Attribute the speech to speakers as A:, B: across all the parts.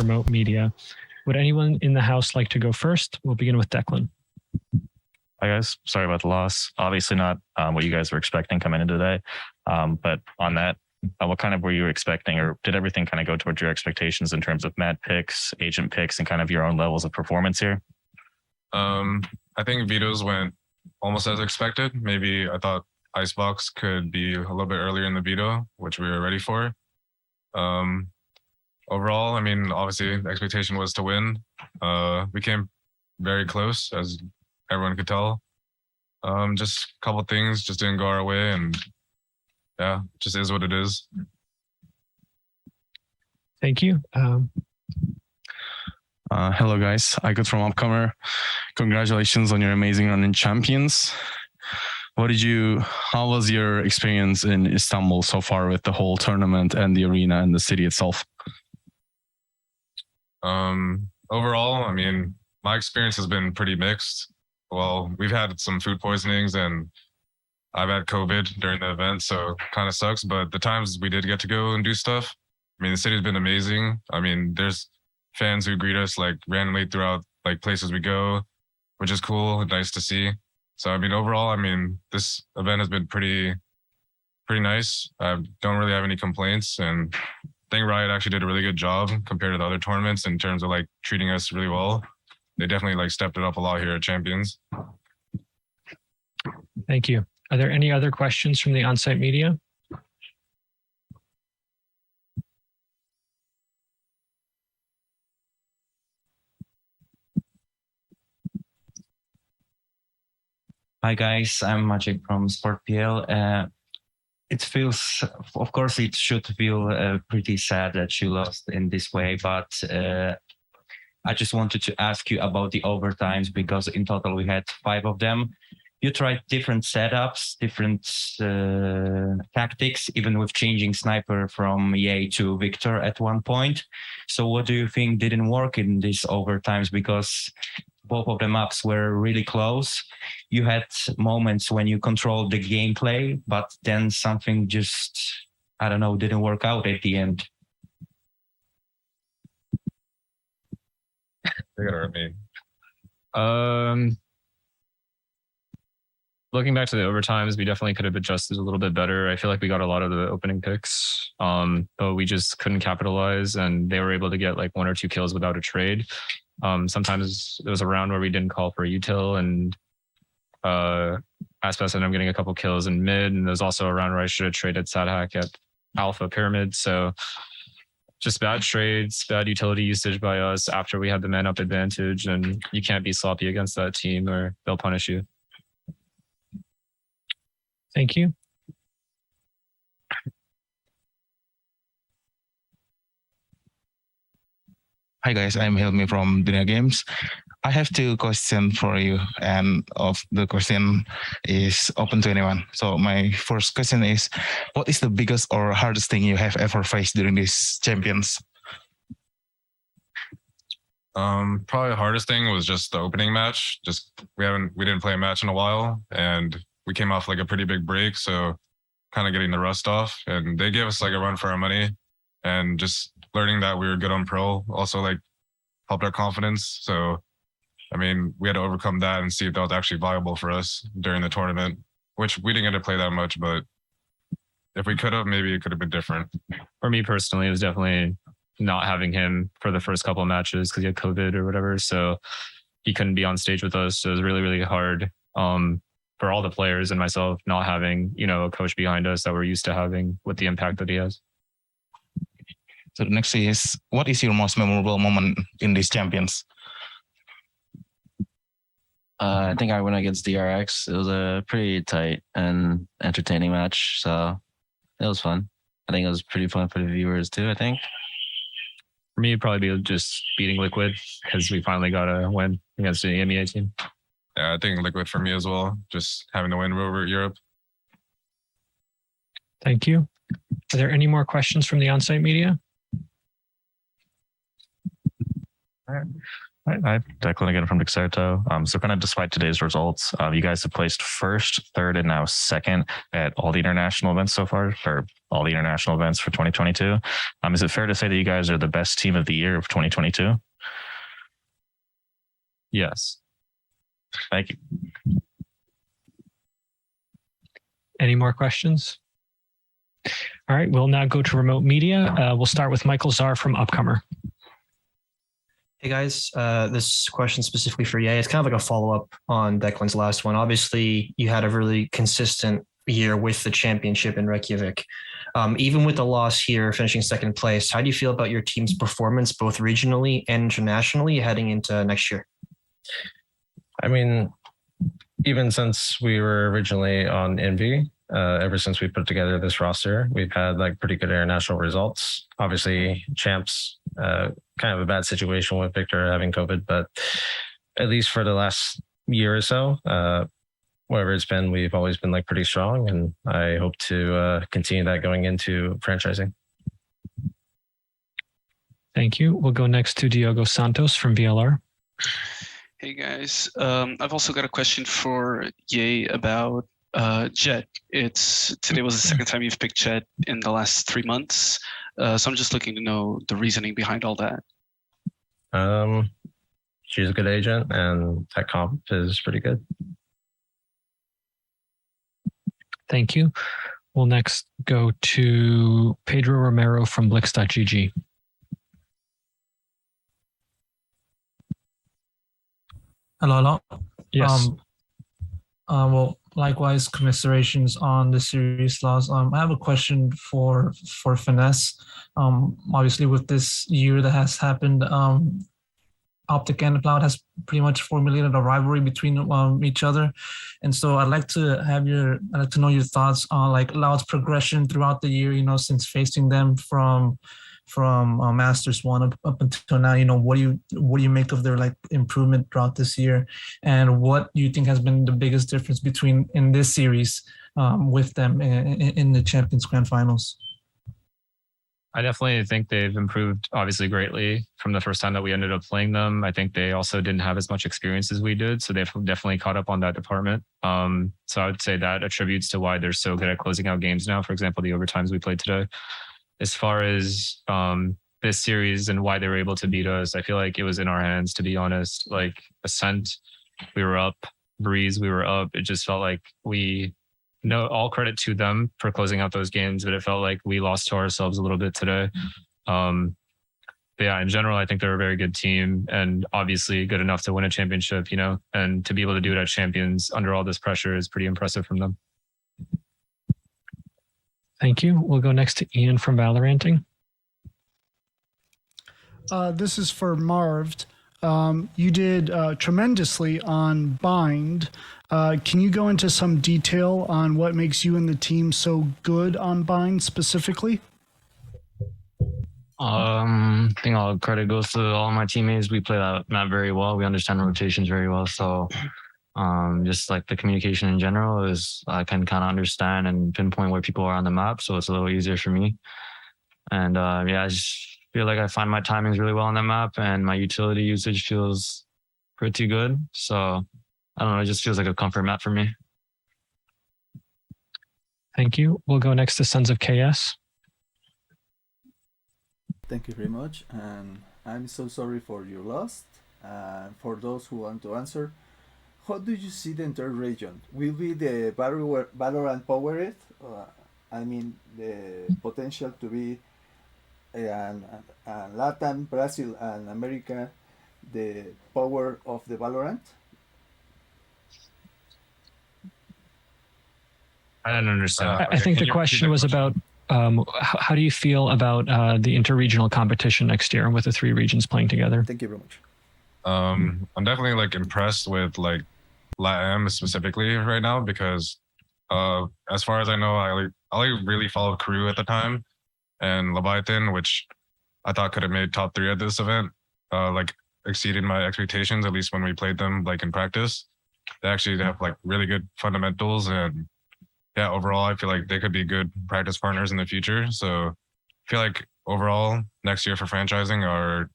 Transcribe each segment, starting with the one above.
A: remote media. Would anyone in the house like to go first? We'll begin with Declan.
B: Hi guys, sorry about the loss. Obviously not what you guys were expecting coming into today. But on that, what kind of were you expecting, or did everything kind of go towards your expectations in terms of mat picks, agent picks, and kind of your own levels of performance here?
C: I think vetoes went almost as expected. Maybe I thought Icebox could be a little bit earlier in the veto, which we were ready for. Overall, I mean, obviously the expectation was to win. We came very close, as everyone could tell. Just a couple things just didn't go our way, and yeah, just is what it is.
A: Thank you.
D: Hello guys, I got from Upcomer. Congratulations on your amazing run in Champions. How was your experience in Istanbul so far with the whole tournament and the arena and the city itself?
C: Overall, I mean, my experience has been pretty mixed. Well, we've had some food poisonings and I've had COVID during the event, so kind of sucks. But the times we did get to go and do stuff, I mean, the city's been amazing. I mean, there's fans who greet us like randomly throughout like places we go, which is cool and nice to see. So, I mean, overall, I mean, this event has been pretty nice. I don't really have any complaints, and I think Riot actually did a really good job compared to the other tournaments in terms of like treating us really well. They definitely like stepped it up a lot here at Champions.
A: Thank you. Are there any other questions from the on-site media?
E: Hi guys, I'm Maciek from SportPL. It feels, of course, it should feel pretty sad that you lost in this way, but I just wanted to ask you about the overtimes, because in total we had 5 of them. You tried different setups, different tactics, even with changing sniper from Ye to Victor at one point. So what do you think didn't work in these overtimes? Because both of the maps were really close. You had moments when you controlled the gameplay, but then something just, I don't know, didn't work out at the end.
C: They're gonna hurt me.
F: Looking back to the overtimes, we definitely could have adjusted a little bit better. I feel like we got a lot of the opening picks, but we just couldn't capitalize, and they were able to get like 1 or 2 kills without a trade. Sometimes there was a round where we didn't call for a util, and Aspas ended up getting a couple kills in mid, and there's also a round where I should have traded Sadhack at Alpha Pyramid. So just bad trades, bad utility usage by us after we had the man up advantage, and you can't be sloppy against that team or they'll punish you.
A: Thank you.
G: Hi guys, I'm Helmi from Dunia Games. I have 2 questions for you, and the question is open to anyone. So my first question is, what is the biggest or hardest thing you have ever faced during these Champions?
C: Probably the hardest thing was just the opening match. Just we didn't play a match in a while, and we came off like a pretty big break, so kind of getting the rust off. And they gave us like a run for our money, and just learning that we were good on pro also like helped our confidence. So, I mean, we had to overcome that and see if that was actually viable for us during the tournament, which we didn't get to play that much, but if we could have, maybe it could have been different.
F: For me personally, it was definitely not having him for the first couple of matches because he had COVID or whatever. So he couldn't be on stage with us. So it was really, really hard for all the players and myself not having, a coach behind us that we're used to having with the impact that he has.
G: So the next is, what is your most memorable moment in these Champions?
H: I think I went against DRX. It was a pretty tight and entertaining match, so it was fun. I think it was pretty fun for the viewers too, I think.
F: For me, it'd probably be just beating Liquid because we finally got a win against the EMEA team.
C: Yeah, I think Liquid for me as well, just having the win over Europe.
A: Thank you. Are there any more questions from the on-site media?
B: Hi, Declan again from Dexerto. So kind of despite today's results, you guys have placed first, third, and now second at all the international events so far, or all the international events for 2022. Is it fair to say that you guys are the best team of the year of 2022?
F: Yes.
B: Thank you.
A: Any more questions? All right, we'll now go to remote media. We'll start with Michael Czar from Upcomer.
I: Hey guys, this question specifically for Ye. It's kind of like a follow-up on Declan's last one. Obviously, you had a really consistent year with the championship in Reykjavik. Even with the loss here, finishing second place, how do you feel about your team's performance, both regionally and internationally, heading into next year?
J: I mean, even since we were originally on Envy, ever since we put together this roster, we've had like pretty good international results. Obviously, champs, kind of a bad situation with Victor having COVID, but at least for the last year or so, whatever it's been, we've always been like pretty strong, and I hope to continue that going into franchising.
A: Thank you. We'll go next to Diogo Santos from VLR.
K: Hey guys, I've also got a question for Ye about Jet. Today was the second time you've picked Jet in the last 3 months. So I'm just looking to know the reasoning behind all that.
J: She's a good agent, and tech comp is pretty good.
A: Thank you. We'll next go to Pedro Romero from Blix.gg.
L: Hello.
A: Yes.
L: Well, likewise, commiserations on the series loss. I have a question for Finesse. Obviously, with this year that has happened, OpTic and Cloud has pretty much formulated a rivalry between each other, and so I'd like to know your thoughts on like Cloud's progression throughout the year. You know, since facing them from Masters 1 up until now, you know, what do you make of their like improvement throughout this year, and what do you think has been the biggest difference between in this series with them in the Champions Grand Finals?
F: I definitely think they've improved obviously greatly from the first time that we ended up playing them. I think they also didn't have as much experience as we did, so they've definitely caught up on that department. So I would say that attributes to why they're so good at closing out games now. For example, the overtimes we played today. As far as this series and why they were able to beat us, I feel like it was in our hands, to be honest. Like Ascent, we were up. Breeze, we were up. It just felt like all credit to them for closing out those games, but it felt like we lost to ourselves a little bit today. But yeah, in general, I think they're a very good team and obviously good enough to win a championship, you know, and to be able to do it at Champions under all this pressure is pretty impressive from them.
A: Thank you. We'll go next to Ian from Valoranting.
M: This is for Marv. You did tremendously on Bind. Can you go into some detail on what makes you and the team so good on Bind specifically?
N: I think all credit goes to all my teammates. We play that map very well. We understand rotations very well. So just like the communication in general is I can kind of understand and pinpoint where people are on the map. So it's a little easier for me. And yeah, I just feel like I find my timings really well on that map and my utility usage feels pretty good. So I don't know, it just feels like a comfort map for me.
A: Thank you. We'll go next to Sons of KS.
O: Thank you very much. And I'm so sorry for your loss. For those who want to answer, how do you see the entire region? Will be the Valorant powered? I mean, the potential to be Latin, Brazil, and America, the power of the Valorant?
F: I don't understand.
A: I think the question was about how do you feel about the interregional competition next year with the 3 regions playing together?
O: Thank you very much.
C: I'm definitely like impressed with like LATAM specifically right now because as far as I know, I really followed Crew at the time and Leviathan, which I thought could have made top 3 at this event, like exceeded my expectations, at least when we played them like in practice. They actually have like really good fundamentals, and yeah, overall, I feel like they could be good practice partners in the future. So I feel like overall next year for franchising, our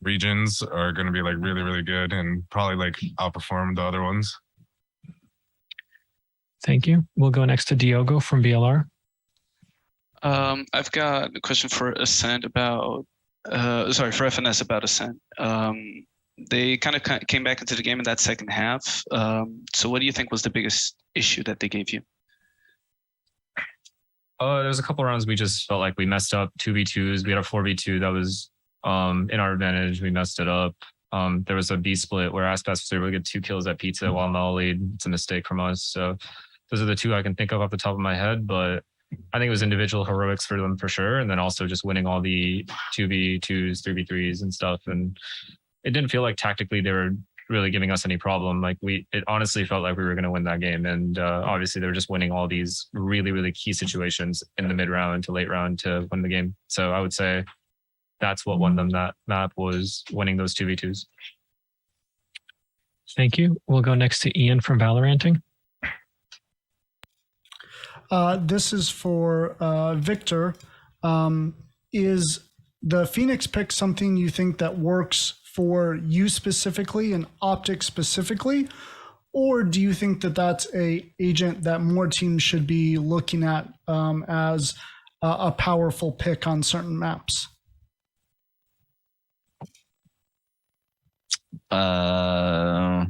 C: regions are going to be like really, really good and probably like outperform the other ones.
A: Thank you. We'll go next to Diogo from BLR.
K: I've got a question for Ascent about, sorry, for FNS about Ascent. They kind of came back into the game in that second half. So what do you think was the biggest issue that they gave you?
F: There's a couple rounds we just felt like we messed up 2v2s. We had a 4v2 that was in our advantage. We messed it up. There was a B split where Aspas was able to get 2 kills at Pizza while Mel lead. It's a mistake from us. So those are the 2 I can think of off the top of my head, but I think it was individual heroics for them for sure. And then also just winning all the 2v2s, 3v3s and stuff. And it didn't feel like tactically they were really giving us any problem. Like it honestly felt like we were going to win that game. And obviously they were just winning all these really, really key situations in the mid round to late round to win the game. So I would say that's what won them that map, was winning those 2v2s.
A: Thank you. We'll go next to Ian from Valoranting.
M: This is for Victor. Is the Phoenix pick something you think that works for you specifically and OpTic specifically? Or do you think that that's a agent that more teams should be looking at as a powerful pick on certain maps?
H: I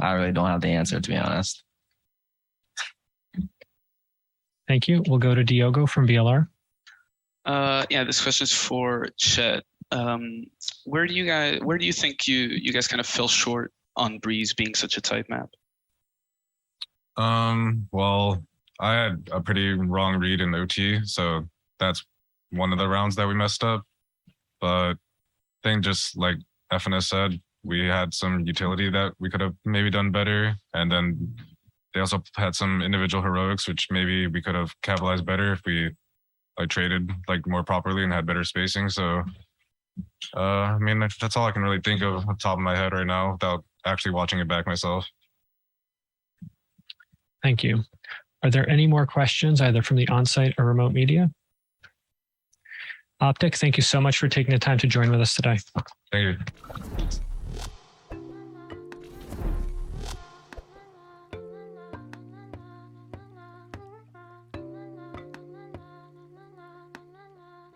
H: really don't have the answer, to be honest.
A: Thank you. We'll go to Diogo from BLR.
K: Yeah, this question is for Chet. Where do you think you guys kind of fell short on Breeze being such a tight map?
C: Well, I had a pretty wrong read in OT, so that's one of the rounds that we messed up. But I think just like FNS said, we had some utility that we could have maybe done better, and then they also had some individual heroics, which maybe we could have capitalized better if we like traded like more properly and had better spacing. So, I mean, that's all I can really think of on top of my head right now without actually watching it back myself.
A: Thank you. Are there any more questions either from the on-site or remote media? OpTic, thank you so much for taking the time to join with us today.
C: Thank you.